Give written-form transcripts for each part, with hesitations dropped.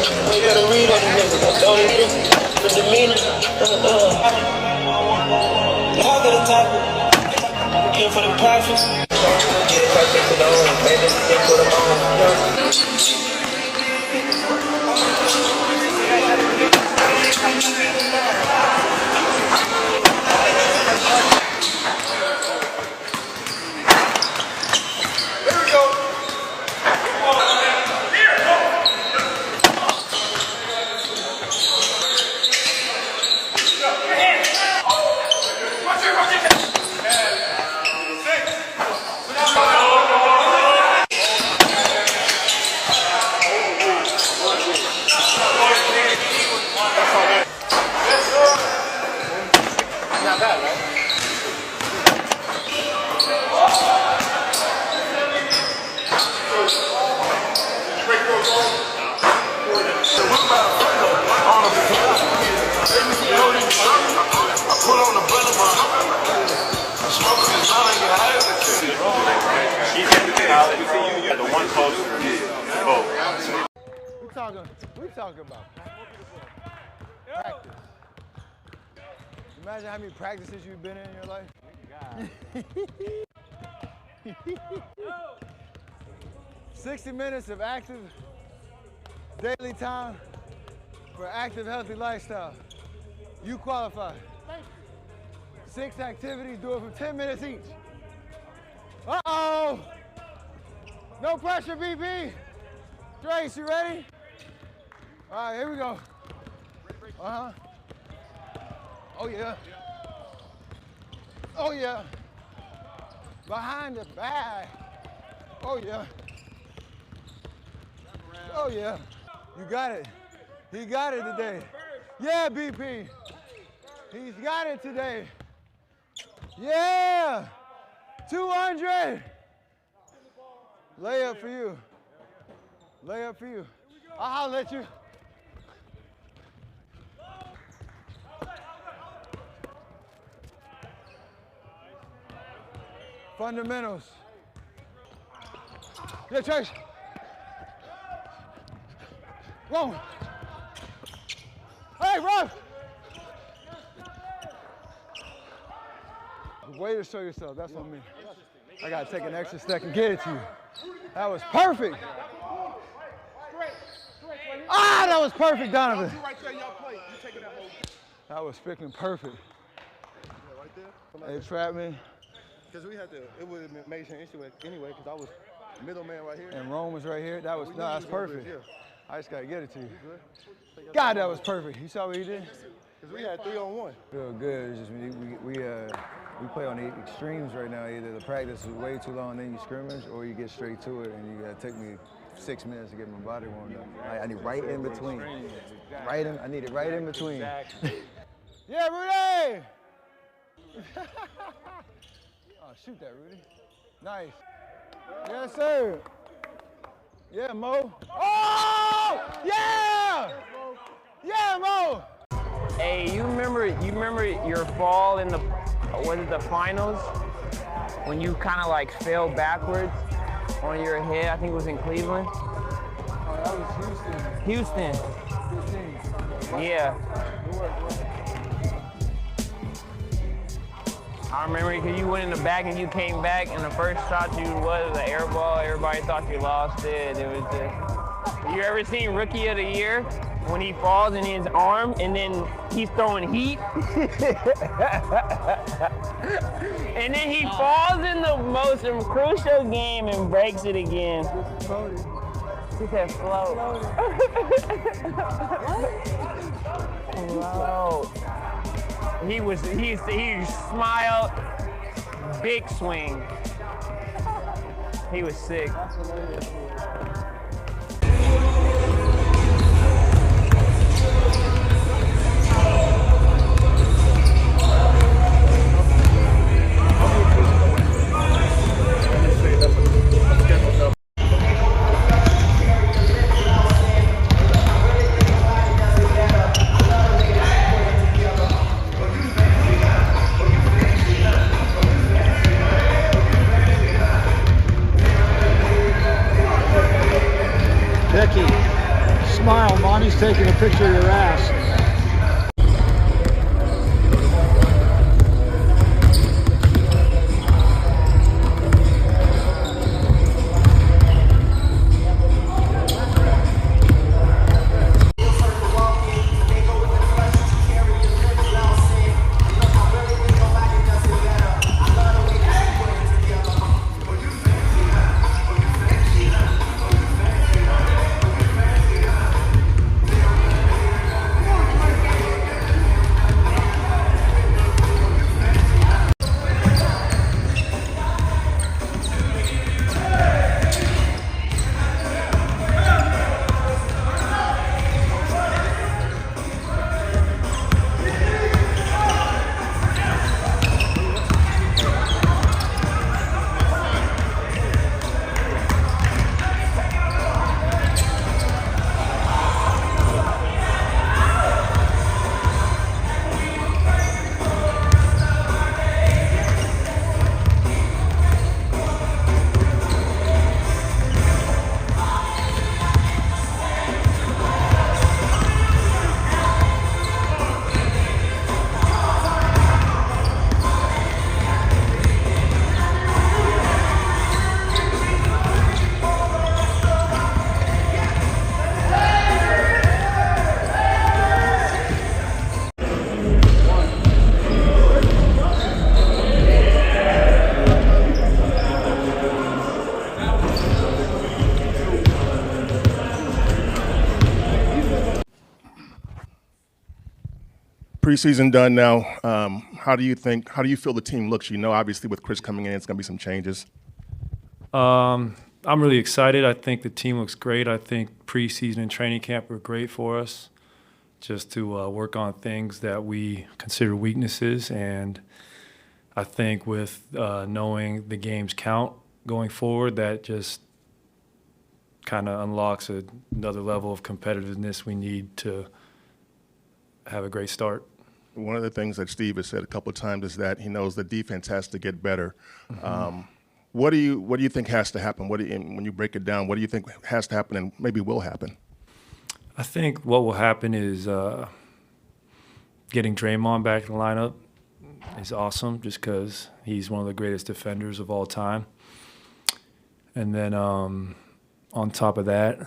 We gotta read on the nigga, don't even the demeanor. Talk at the top, here for the profits. Get it back into the own, man, this thing for the moment. We talking about practice. Imagine how many practices you've been in your life. God. 60 minutes of active daily time for active, healthy lifestyle. You qualify. 6 activities, do it for 10 minutes each. Uh-oh! No pressure, BP. Trace, you ready? All right, here we go. Uh-huh. Oh, yeah. Oh, yeah. Behind the back. Oh, yeah. Oh, yeah. You got it. He got it today. Yeah, BP. He's got it today. Yeah. 200. Layup for you. Layup for you. I'll let you. Fundamentals. Yeah, Chase. Wrong. Hey, run. Way to show yourself. That's on me. I gotta take an extra step and get it to you. That was perfect. Ah, that was perfect, Donovan. That was freaking perfect. They trapped me. Because we had to, it would have made an issue anyway, because I was middleman right here. And Rome was right here. That was, no, that's perfect. I just got to get it to you. God, that was perfect. You saw what he did? Because we had 3-on-1. Feel good. It's just we play on the extremes right now. Either the practice is way too long, then you scrimmage, or you get straight to it, and you got to take me 6 minutes to get my body warmed up. I need right in between. I need it right in between. Yeah, Rudy! Oh, shoot that, Rudy. Nice. Yes, sir. Yeah, Mo. Oh! Yeah! Yeah, Mo! Hey, you remember your fall in the, was it the finals? When you kind of like fell backwards on your head, I think it was in Cleveland. Oh, that was Houston. Houston. 15. Yeah. I remember because you went in the back and you came back, and the first shot you was an air ball. Everybody thought you lost it. It was just. You ever seen Rookie of the Year when he falls in his arm and then he's throwing heat? And then he falls in the most crucial game and breaks it again. He said float. Float. He smiled, big swing. He was sick. Becky. Monty's taking a picture of your ass. Preseason done now. How do you feel the team looks? You know, obviously with Chris coming in, it's going to be some changes. I'm really excited. I think the team looks great. I think preseason and training camp were great for us, just to work on things that we consider weaknesses. And I think with knowing the games count going forward, that just kind of unlocks another level of competitiveness we need to have a great start. One of the things that Steve has said a couple of times is that he knows the defense has to get better. Mm-hmm. What do you think has to happen? When you break it down, what do you think has to happen and maybe will happen? I think what will happen is getting Draymond back in the lineup is awesome, just because he's one of the greatest defenders of all time. And then on top of that,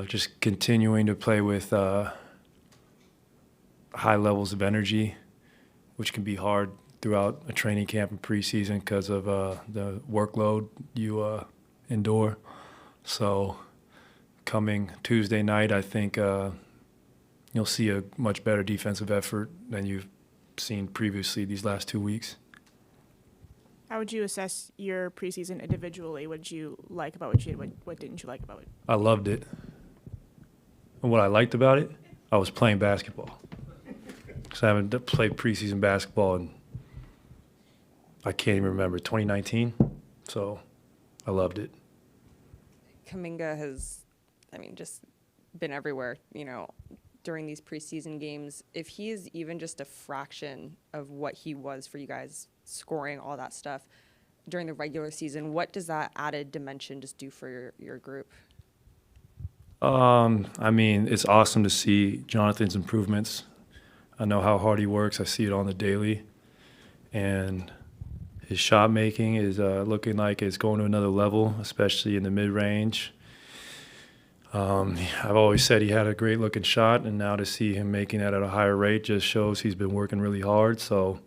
just continuing to play with high levels of energy, which can be hard throughout a training camp and preseason because of the workload you endure. So coming Tuesday night, I think you'll see a much better defensive effort than you've seen previously these last 2 weeks. How would you assess your preseason individually? What did you like about what you did? What didn't you like about it? I loved it. And what I liked about it, I was playing basketball. Because I haven't played preseason basketball in, I can't even remember, 2019. So I loved it. Kuminga has, just been everywhere, during these preseason games. If he is even just a fraction of what he was for you guys, scoring, all that stuff, during the regular season, what does that added dimension just do for your group? It's awesome to see Jonathan's improvements. I know how hard he works. I see it on the daily. And his shot making is looking like it's going to another level, especially in the mid-range. I've always said he had a great looking shot, and now to see him making that at a higher rate just shows he's been working really hard. So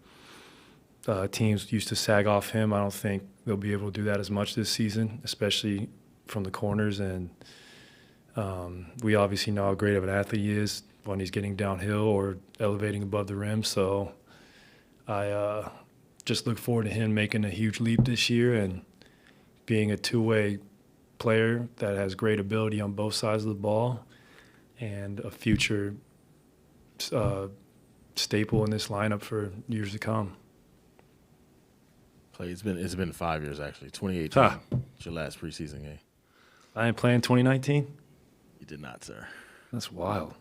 teams used to sag off him. I don't think they'll be able to do that as much this season, especially from the corners. And we obviously know how great of an athlete he is when he's getting downhill or elevating above the rim. So I just look forward to him making a huge leap this year and being a two-way player that has great ability on both sides of the ball and a future staple in this lineup for years to come. Klay, it's been 5 years actually. 2018, it's your last preseason game. I ain't playing 2019? You did not, sir. That's wild.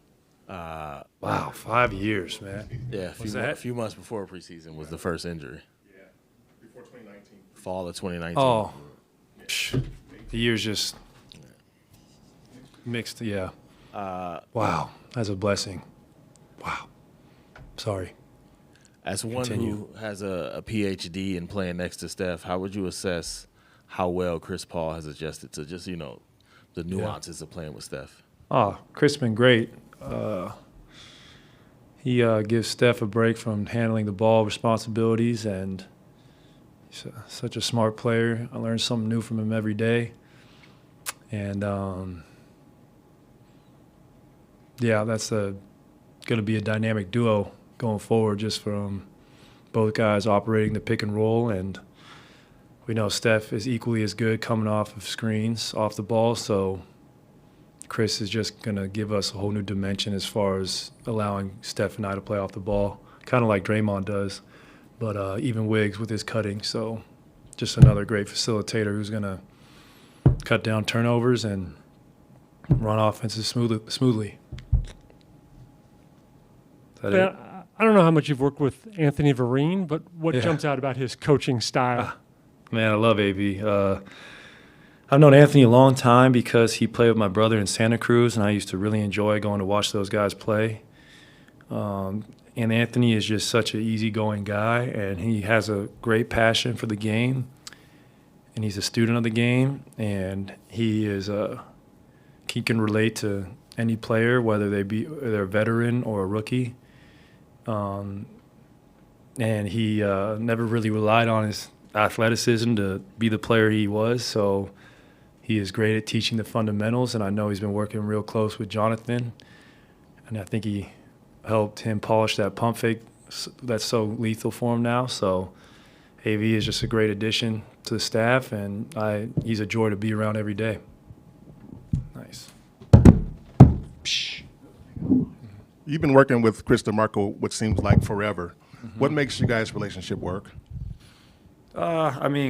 Wow, 5 years, man. Yeah, a few months before preseason was the first injury. Yeah, before 2019. Fall of 2019. Oh, the years just Mixed, yeah. Wow, that's a blessing. Wow. Sorry. As one Continue. who has a PhD in playing next to Steph, how would you assess how well Chris Paul has adjusted to just, the nuances of playing with Steph? Chris been great. He gives Steph a break from handling the ball responsibilities, and he's such a smart player. I learn something new from him every day. And, that's going to be a dynamic duo going forward, just from both guys operating the pick and roll. And we know Steph is equally as good coming off of screens, off the ball, so Chris is just going to give us a whole new dimension as far as allowing Steph and I to play off the ball, kind of like Draymond does, but even Wiggs with his cutting. So just another great facilitator who's going to cut down turnovers and run offenses smoothly. Is that it? I don't know how much you've worked with Anthony Vereen, but what jumps out about his coaching style? Man, I love AB. I've known Anthony a long time because he played with my brother in Santa Cruz, and I used to really enjoy going to watch those guys play. And Anthony is just such an easygoing guy, and he has a great passion for the game, and he's a student of the game, and he can relate to any player, whether they're a veteran or a rookie. And he never really relied on his athleticism to be the player he was, so he is great at teaching the fundamentals, and I know he's been working real close with Jonathan, and I think he helped him polish that pump fake that's so lethal for him now. So AV is just a great addition to the staff, and he's a joy to be around every day. Nice. You've been working with Chris DeMarco, what seems like forever. Mm-hmm. What makes you guys' relationship work?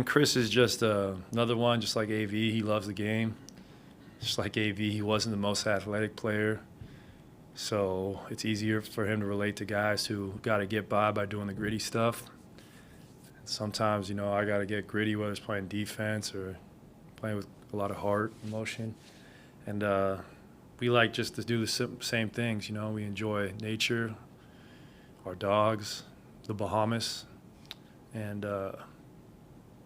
Chris is just another one, just like AV. He loves the game. Just like AV, he wasn't the most athletic player. So it's easier for him to relate to guys who got to get by doing the gritty stuff. Sometimes, I got to get gritty, whether it's playing defense or playing with a lot of heart, emotion. And we like just to do the same things, We enjoy nature, our dogs, the Bahamas, and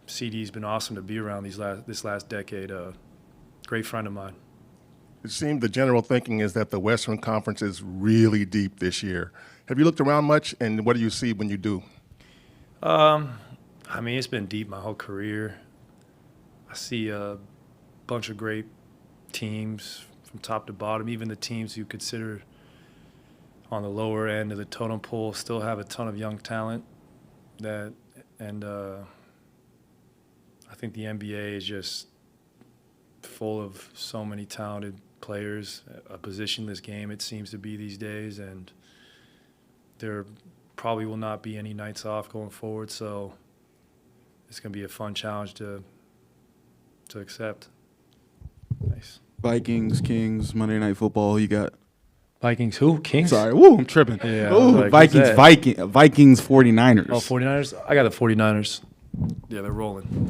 CD's been awesome to be around this last decade. Great friend of mine. It seems the general thinking is that the Western Conference is really deep this year. Have you looked around much, and what do you see when you do? It's been deep my whole career. I see a bunch of great teams from top to bottom. Even the teams you consider on the lower end of the totem pole still have a ton of young talent. I think the NBA is just full of so many talented players, a positionless game it seems to be these days, and there probably will not be any nights off going forward, so it's going to be a fun challenge to accept. Nice. Vikings, Kings, Monday Night Football, you got? Vikings who? Kings? Sorry, I'm tripping. Yeah, Ooh, Vikings, 49ers. Oh, 49ers? I got the 49ers. Yeah, they're rolling.